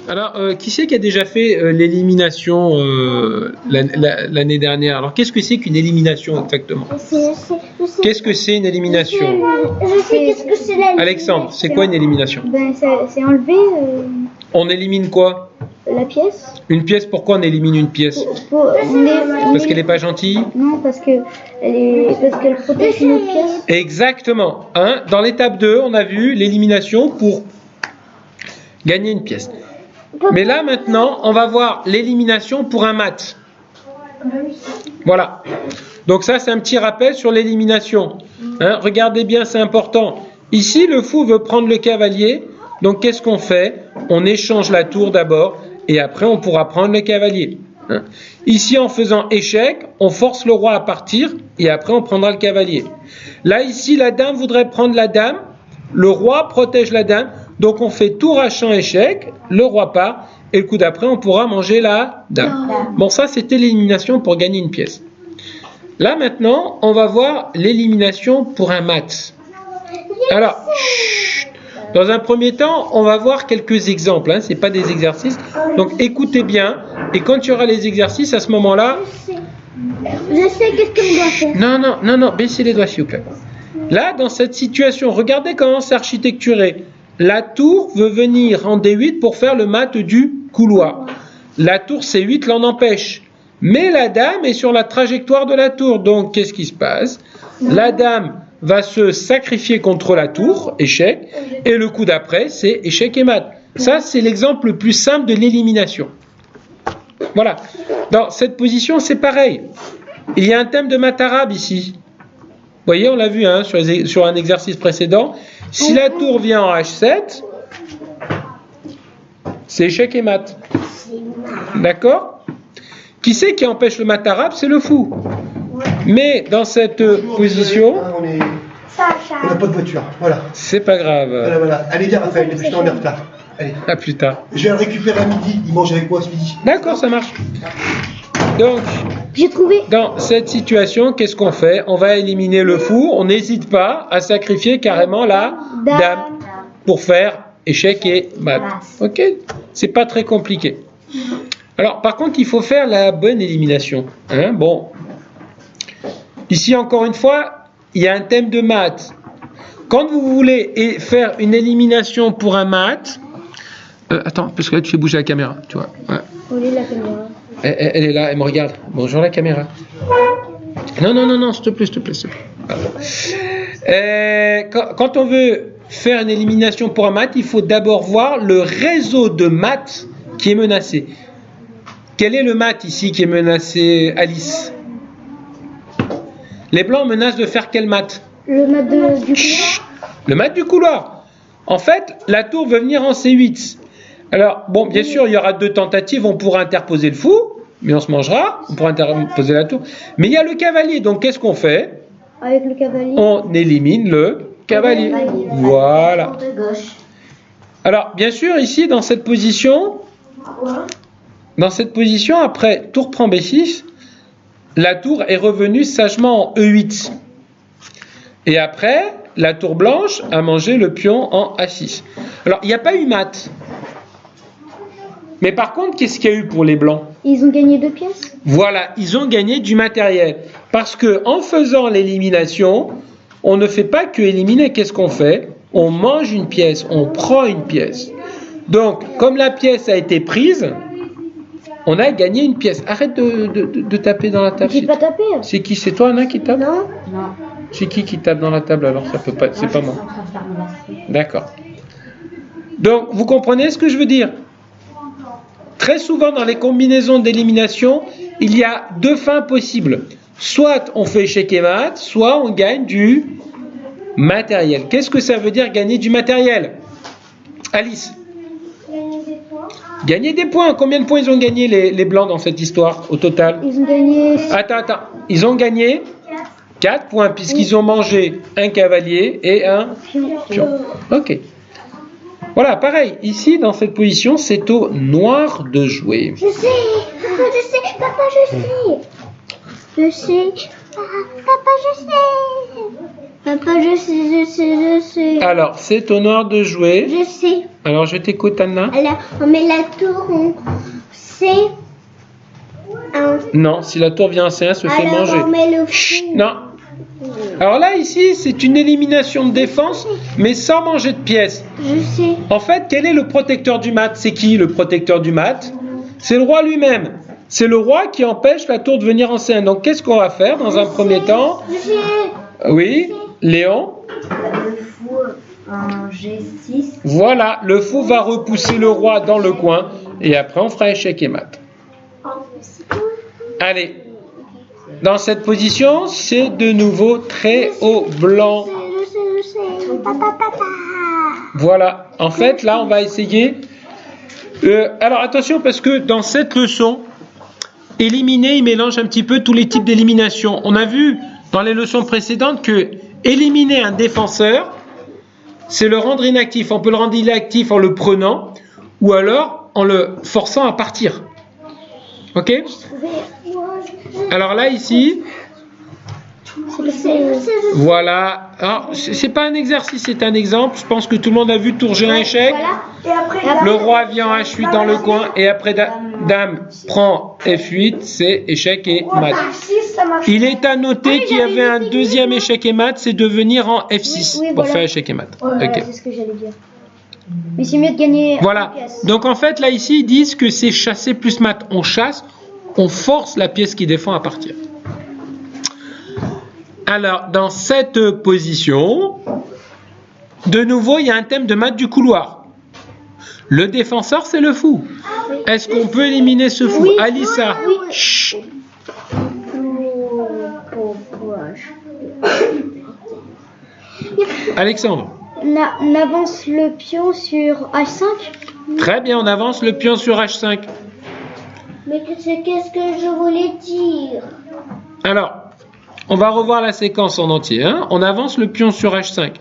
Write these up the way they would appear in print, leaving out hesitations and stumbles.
Alors, qui c'est qui a déjà fait l'élimination l'année dernière? Alors, qu'est-ce que c'est qu'une élimination exactement? Qu'est-ce que c'est une élimination? Je sais qu'est-ce que c'est l'élimination. Alexandre, c'est quoi une élimination? Ben, c'est enlever On élimine quoi? la pièce. Une pièce, pourquoi on élimine une pièce? Parce qu'elle n'est pas gentille? Non, parce qu'elle protège une autre pièce. Exactement. Hein? Dans l'étape 2, on a vu l'élimination pour gagner une pièce. Mais là, maintenant, on va voir l'élimination pour un mat. Voilà. Donc ça, c'est un petit rappel sur l'élimination. Hein? Regardez bien, c'est important. Ici, le fou veut prendre le cavalier. Donc, qu'est-ce qu'on fait? On échange la tour d'abord et après, on pourra prendre le cavalier. Hein? Ici, en faisant échec, on force le roi à partir et après, on prendra le cavalier. Là, ici, la dame voudrait prendre la dame. Le roi protège la dame. Donc, on fait tour à champ échec. Le roi part. Et le coup d'après, on pourra manger la dame. Bon, ça, c'était l'élimination pour gagner une pièce. Là, maintenant, on va voir l'élimination pour un mat. Alors, dans un premier temps, on va voir quelques exemples. Hein, ce n'est pas des exercices. Donc, écoutez bien. Et quand il y aura les exercices, à ce moment-là... Je sais qu'est-ce que je dois faire. Non. Baissez les doigts, s'il vous plaît. Là, dans cette situation, regardez comment c'est architecturé. La tour veut venir en D8 pour faire le mat du couloir. La tour C8 l'en empêche. Mais la dame est sur la trajectoire de la tour. Donc, qu'est-ce qui se passe? La dame va se sacrifier contre la tour, échec. Et le coup d'après, c'est échec et mat. Ça, c'est l'exemple le plus simple de l'élimination. Voilà. Dans cette position, c'est pareil. Il y a un thème de mat arabe ici. Vous voyez, on l'a vu hein, sur un exercice précédent. Si la tour vient en H7, c'est échec et mat. D'accord? Qui c'est qui empêche le mat arabe? C'est le fou. Mais dans cette position... On n'a pas de voiture, voilà. C'est pas grave. Voilà. Allez, viens Raphaël, je suis en retard. Allez. À plus tard. Je vais le récupérer à midi, il mange avec moi ce midi. D'accord, ça marche. Donc, j'ai trouvé. Dans cette situation, qu'est-ce qu'on fait? On va éliminer le fou. On n'hésite pas à sacrifier carrément la dame pour faire échec et mat. Ok? C'est pas très compliqué. Alors, par contre, il faut faire la bonne élimination. Hein? Bon. Ici, encore une fois, il y a un thème de maths. Quand vous voulez faire une élimination pour un mat, attends, parce que là, tu fais bouger la caméra, tu vois. Ouais. Où est la caméra? Elle est là, elle me regarde. Bonjour la caméra. Non, s'il te plaît. Quand on veut faire une élimination pour un mat, il faut d'abord voir le réseau de mat qui est menacé. Quel est le mat ici qui est menacé, Alice? Les blancs menacent de faire quel mat? Le mat du couloir. Le mat du couloir. En fait, la tour veut venir en C8. Alors, bon, bien sûr, il y aura 2 tentatives, on pourra interposer le fou, mais on se mangera, on pourra interposer la tour. Mais il y a le cavalier, donc qu'est-ce qu'on fait? Avec le cavalier. On élimine le cavalier. Voilà. Alors, bien sûr, ici, dans cette position, après tour prend B6, la tour est revenue sagement en E8. Et après, la tour blanche a mangé le pion en A6. Alors, il n'y a pas eu mat. Mais par contre, qu'est-ce qu'il y a eu pour les blancs? Ils ont gagné 2 pièces. Voilà, ils ont gagné du matériel. Parce que en faisant l'élimination, on ne fait pas que éliminer. Qu'est-ce qu'on fait? On mange une pièce, on prend une pièce. Donc, comme la pièce a été prise, on a gagné une pièce. Arrête de taper dans la table. J'ai pas tapé. C'est qui? C'est toi, Anna, qui tape? Non. C'est qui tape dans la table alors? Ça peut pas. C'est pas moi. D'accord. Donc, vous comprenez ce que je veux dire? Très souvent, dans les combinaisons d'élimination, il y a 2 fins possibles. Soit on fait échec et mat, soit on gagne du matériel. Qu'est-ce que ça veut dire gagner du matériel? Alice? Gagner des points. Combien de points ils ont gagné les blancs dans cette histoire au total? Ils ont gagné... Attends. Ils ont gagné 4 points puisqu'ils ont mangé un cavalier et un pion. Ok. Voilà, pareil. Ici, dans cette position, c'est au noir de jouer. Je sais. Papa, je sais. Papa, je sais. Papa, je sais. Alors, c'est au noir de jouer. Je sais. Alors, je t'écoute, Anna. Alors, on met la tour en C1. Non, si la tour vient en C1, elle se fait Alors, manger. on met le fou. Non. Alors là, ici, c'est une élimination de défense, mais sans manger de pièces. Je sais. En fait, quel est le protecteur du mat? C'est qui le protecteur du mat? C'est le roi lui-même. C'est le roi qui empêche la tour de venir en C1. Donc, qu'est-ce qu'on va faire dans un premier temps? Je sais. Oui, Léon? Le fou en G6. Voilà, le fou va repousser le roi dans le coin, et après, on fera échec et mat. Allez. Dans cette position, c'est de nouveau très haut blanc. Je sais. Papa. Voilà. En fait, là, on va essayer. Alors, attention, parce que dans cette leçon, éliminer, il mélange un petit peu tous les types d'élimination. On a vu dans les leçons précédentes que éliminer un défenseur, c'est le rendre inactif. On peut le rendre inactif en le prenant ou alors en le forçant à partir. Ok? Alors là, ici, voilà. Alors, c'est pas un exercice, c'est un exemple. Je pense que tout le monde a vu tour G1 échec. Le roi vient en H8 dans le coin et après dame prend F8, c'est échec et mat. Il est à noter qu'il y avait un deuxième échec et mat, c'est de venir en F6 pour faire échec et mat. Ok. C'est ce que j'allais dire. Mais c'est mieux de gagner. Voilà. Donc en fait, là ici, ils disent que c'est chasser plus mat. On chasse, on force la pièce qui défend à partir. Alors, dans cette position, de nouveau, il y a un thème de mat du couloir. Le défenseur, c'est le fou. Est-ce qu'on peut éliminer ce fou? Alissa. Chut. Alexandre. On avance le pion sur H5. Très bien, on avance le pion sur H5. Mais qu'est-ce que je voulais dire? Alors, on va revoir la séquence en entier. Hein. On avance le pion sur H5.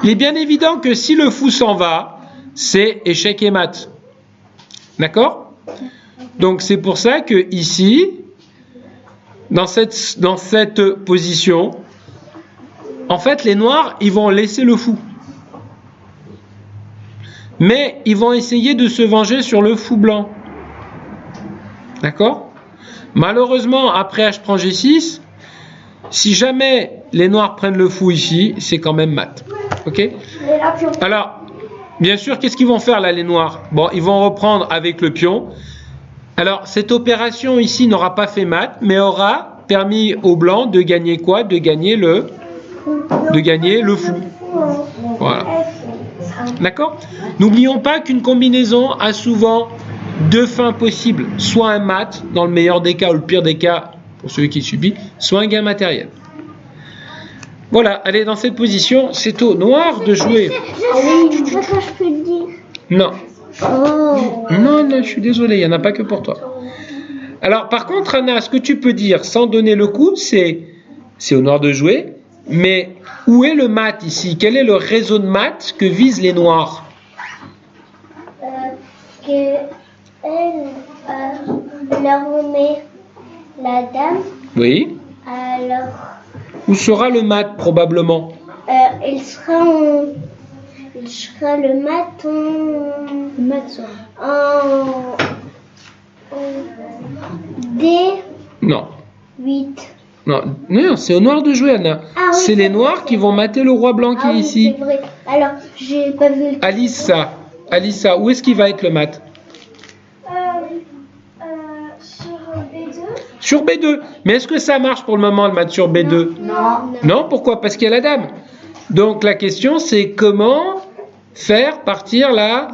Il est bien évident que si le fou s'en va, c'est échec et mat. D'accord? Donc c'est pour ça que ici, dans cette position, en fait les noirs, ils vont laisser le fou. Mais ils vont essayer de se venger sur le fou blanc. D'accord? Malheureusement, après H prend G6, si jamais les noirs prennent le fou ici, c'est quand même mat. Ok? Alors, bien sûr, qu'est-ce qu'ils vont faire là, les noirs? Bon, ils vont reprendre avec le pion. Alors, cette opération ici n'aura pas fait mat, mais aura permis aux blancs de gagner quoi? De gagner le fou. Voilà. D'accord? N'oublions pas qu'une combinaison a souvent deux fins possibles. Soit un mat, dans le meilleur des cas ou le pire des cas, pour celui qui subit, soit un gain matériel. Voilà, allez, dans cette position, c'est au noir de jouer. Je peux le dire. Non. Oh. Non, je suis désolé, il n'y en a pas que pour toi. Alors, par contre, Anna, ce que tu peux dire, sans donner le coup, c'est au noir de jouer, mais où est le mat ici? Quel est le réseau de mat que visent les noirs? Là, on met la dame. Oui. Alors, Où sera le mat, probablement? il sera le mat en D8. Non. Non, c'est au noir de jouer, Anna. Ah, oui, c'est les noirs qui vont mater le roi blanc qui est ici. C'est vrai. Alors, j'ai pas vu le... Alissa, où est-ce qu'il va être le mat? Sur B2. Mais est-ce que ça marche pour le moment, le mat sur B2? Non, pourquoi? Parce qu'il y a la dame. Donc la question, c'est comment faire partir la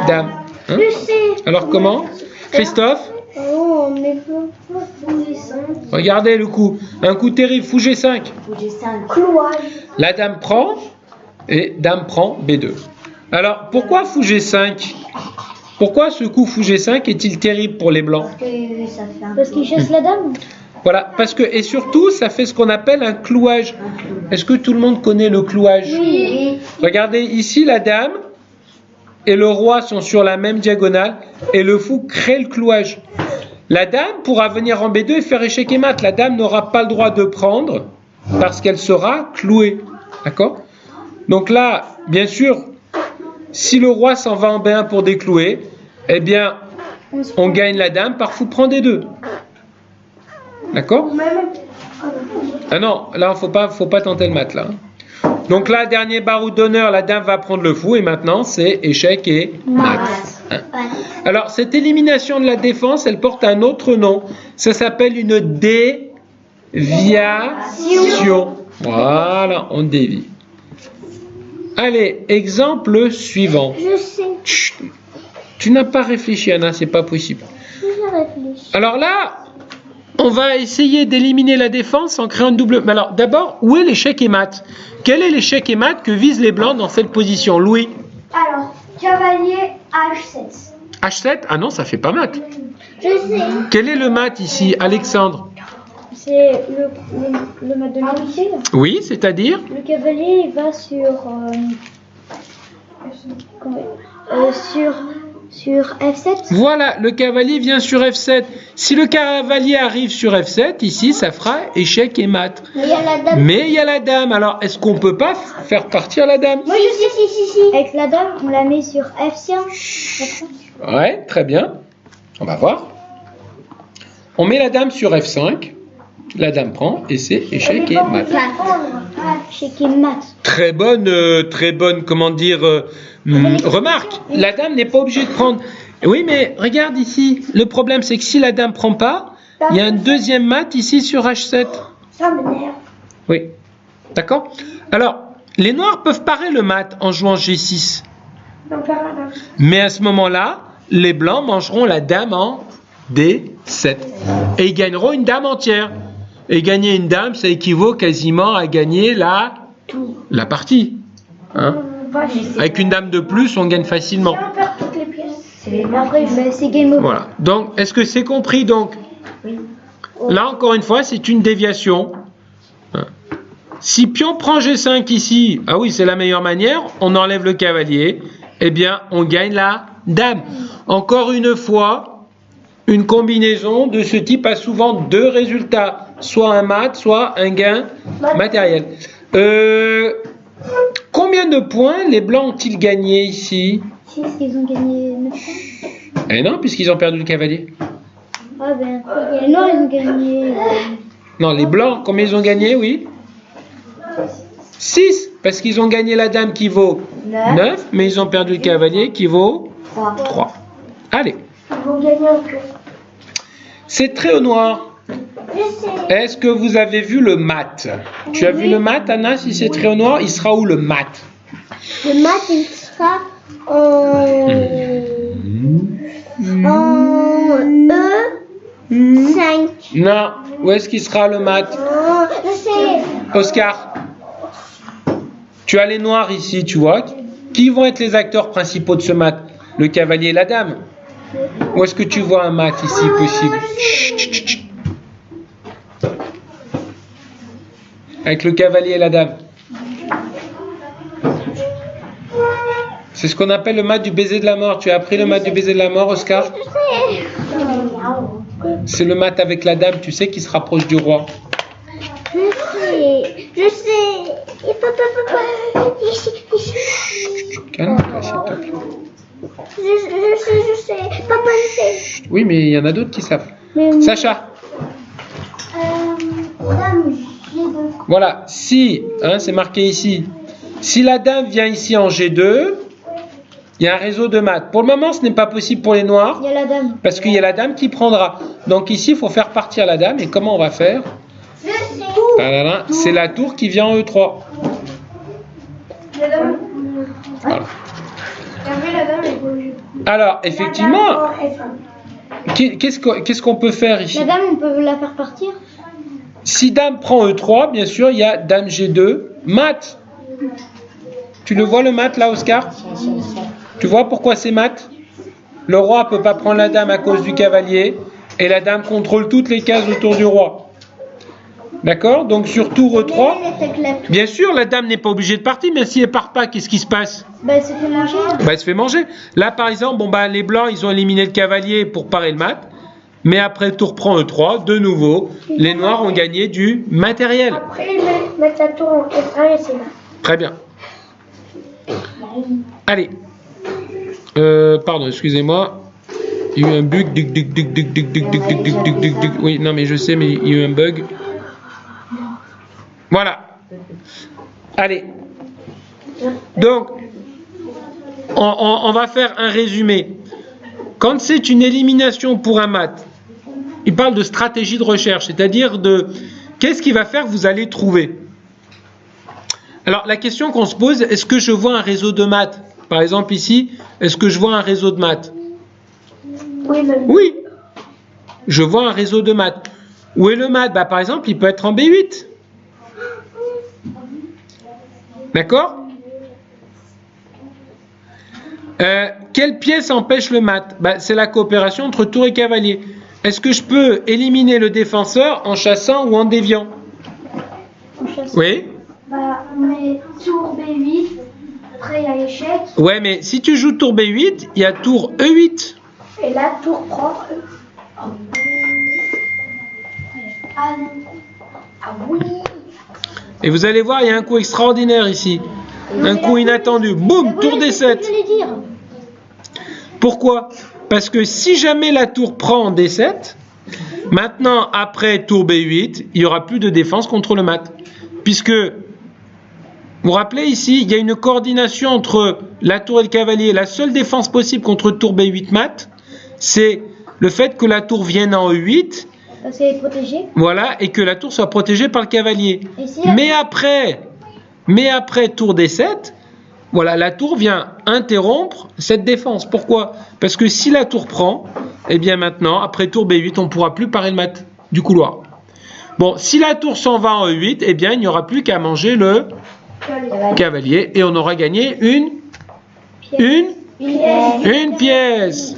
dame. Hein? Je sais. Alors comment? Christophe? Oh, mais pourquoi Fou-G5? Regardez le coup. Un coup terrible, fou G5. Fou-G5. Clouage. La dame prend et dame prend B2. Alors pourquoi fou G5? Pourquoi ce coup fou G5 est-il terrible pour les blancs? Parce qu'il chasse la dame. Voilà, parce que, et surtout, ça fait ce qu'on appelle un clouage. Est-ce que tout le monde connaît le clouage? Oui. Regardez, ici, la dame et le roi sont sur la même diagonale et le fou crée le clouage. La dame pourra venir en B2 et faire échec et mat. La dame n'aura pas le droit de prendre parce qu'elle sera clouée. D'accord? Donc là, bien sûr, si le roi s'en va en B1 pour déclouer, eh bien, on gagne la dame par fou prend des 2. D'accord? Ah non, là, faut pas tenter le mat, là. Donc là, dernier baroud d'honneur, la dame va prendre le fou, et maintenant, c'est échec et mat. Hein. Alors, cette élimination de la défense, elle porte un autre nom. Ça s'appelle une déviation. Voilà, on dévie. Allez, exemple suivant. Je sais. Chut, tu n'as pas réfléchi, Anna, c'est pas possible. Je réfléchis. Alors là, on va essayer d'éliminer la défense en créant une double... Mais alors, d'abord, où est l'échec et mat? Quel est l'échec et mat que visent les blancs dans cette position, Louis? Alors, cavalier H7. H7? Ah non, ça fait pas mat. Je sais. Quel est le mat ici, Alexandre? C'est le mat de l'unité. Oui, c'est-à-dire? Le cavalier, il va sur F7. Voilà, le cavalier vient sur F7. Si le cavalier arrive sur F7, ici, ça fera échec et mat. Mais il y a la dame. Mais il y a la dame. Alors, est-ce qu'on peut pas faire partir la dame? Moi, je sais, si. Avec la dame, on la met sur F5. Ouais, très bien. On va voir. On met la dame sur F5. La dame prend et c'est échec et mat. Échec et mat. Très bonne, comment dire, remarque. La dame n'est pas obligée de prendre. Oui, mais regarde ici. Le problème, c'est que si la dame prend pas, il y a un deuxième mat ici sur H7. Ça m'énerve. Oui. D'accord? Alors, les noirs peuvent parer le mat en jouant G6. Mais à ce moment-là, les blancs mangeront la dame en D7. Et ils gagneront une dame entière. Et gagner une dame, ça équivaut quasiment à gagner la partie. Hein? Avec une dame de plus, on gagne facilement. Après, c'est game over. Voilà. Donc, est-ce que c'est compris? Donc, là, encore une fois, c'est une déviation. Si pion prend G5 ici, ah oui, c'est la meilleure manière, on enlève le cavalier, eh bien, on gagne la dame. Encore une fois, une combinaison de ce type a souvent deux résultats, soit un mat, soit un gain matériel. Combien de points les blancs ont-ils gagné ici? 6, ils ont gagné 9 points. Eh non, puisqu'ils ont perdu le cavalier. Ah ben, les noirs, ils ont gagné... Non, les blancs, combien ils ont gagné, oui? 6, parce qu'ils ont gagné la dame qui vaut 9, mais ils ont perdu le cavalier qui vaut 3. Allez. Ils vont gagner un peu. C'est très au noir. Je sais. Est-ce que vous avez vu le mat? Tu as vu le mat, Anna? Si c'est très au noir, il sera où le mat? Le mat, il sera en E5. Non. Où est-ce qu'il sera le mat? Je sais. Oscar, tu as les noirs ici, tu vois. Qui vont être les acteurs principaux de ce mat? Le cavalier et la dame. Où est-ce que tu vois un mat ici possible? Chut, chut, chut. Avec le cavalier et la dame. C'est ce qu'on appelle le mat du baiser de la mort. Tu as appris le mat du baiser de la mort, Oscar? C'est le mat avec la dame, tu sais, qui se rapproche du roi. Je sais. Ici. Calme-toi, s'il te plaît. Je sais. Papa, je sais. Oui, mais il y en a d'autres qui savent. Sacha. Voilà, si, hein, c'est marqué ici. Si la dame vient ici en G2, il y a un réseau de maths. Pour le moment, ce n'est pas possible pour les noirs. Il y a la dame. Parce qu'il y a la dame qui prendra. Donc ici, il faut faire partir la dame. Et comment on va faire? C'est la tour qui vient en E3. Voilà. Alors, effectivement, qu'est-ce qu'on peut faire ici? La dame, on peut la faire partir. Si dame prend E3, bien sûr, il y a dame G2, mat. Tu le vois le mat là, Oscar? Tu vois pourquoi c'est mat? Le roi ne peut pas prendre la dame à cause du cavalier et la dame contrôle toutes les cases autour du roi. D'accord? Donc sur tour E3, bien sûr, la dame n'est pas obligée de partir, mais si elle part pas, qu'est-ce qui se passe? Elle se fait manger. Elle se fait manger. Là, par exemple, les blancs, ils ont éliminé le cavalier pour parer le mat. Mais après tour prend E3, de nouveau, les noirs ont gagné du matériel. Après, ils mettent la tour en F1 et c'est là. Très bien. Allez. Pardon, excusez-moi. Il y a eu un bug. Oui, non, mais je sais, mais il y a eu un bug. Voilà. Allez. Donc, on va faire un résumé. Quand c'est une élimination pour un math, il parle de stratégie de recherche, c'est-à-dire de qu'est-ce qui va faire que vous allez trouver. Alors, la question qu'on se pose, est-ce que je vois un réseau de maths? Par exemple, ici, est-ce que je vois un réseau de maths? Oui. Je vois un réseau de maths. Où est le maths? Bah, par exemple, il peut être en B8. D'accord? Quelle pièce empêche le mat? Bah, c'est la coopération entre tour et cavalier. Est-ce que je peux éliminer le défenseur en chassant ou en déviant? En chassant. Oui. Bah, mais tour B8, après il y a échec. Ouais, mais si tu joues tour B8, il y a tour E8. Et là, tour prend. Ah oui. Et vous allez voir, il y a un coup extraordinaire ici. Un coup inattendu. Boum, tour D7. Pourquoi? Parce que si jamais la tour prend en D7, maintenant, après tour B8, il n'y aura plus de défense contre le mat. Puisque, vous vous rappelez ici, il y a une coordination entre la tour et le cavalier. La seule défense possible contre tour B8 mat, c'est le fait que la tour vienne en E8. Parce qu'elle est protégée. Voilà, et que la tour soit protégée par le cavalier. Si mais après tour D7, voilà, la tour vient interrompre cette défense. Pourquoi? Parce que si la tour prend, eh bien maintenant, après tour B8, on ne pourra plus parer le mat du couloir. Bon, si la tour s'en va en E8, eh bien, il n'y aura plus qu'à manger le cavalier et on aura gagné une pièce.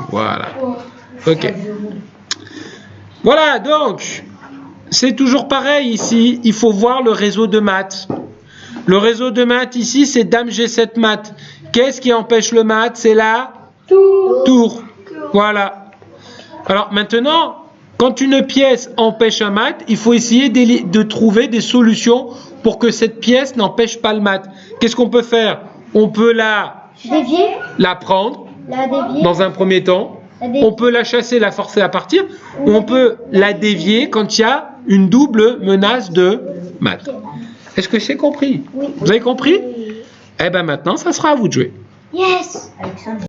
Voilà. Ok. Voilà, donc, c'est toujours pareil ici. Il faut voir le réseau de maths. Le réseau de maths ici, c'est dame G7 mat. Qu'est-ce qui empêche le mat? C'est la tour. Voilà. Alors maintenant, quand une pièce empêche un mat, il faut essayer de trouver des solutions pour que cette pièce n'empêche pas le mat. Qu'est-ce qu'on peut faire? On peut la prendre dans un premier temps. On peut la chasser, la forcer à partir. Ou on peut la dévier quand il y a une double menace de mat. Est-ce que c'est compris? Oui. Vous avez compris? Eh bien maintenant, ça sera à vous de jouer. Yes.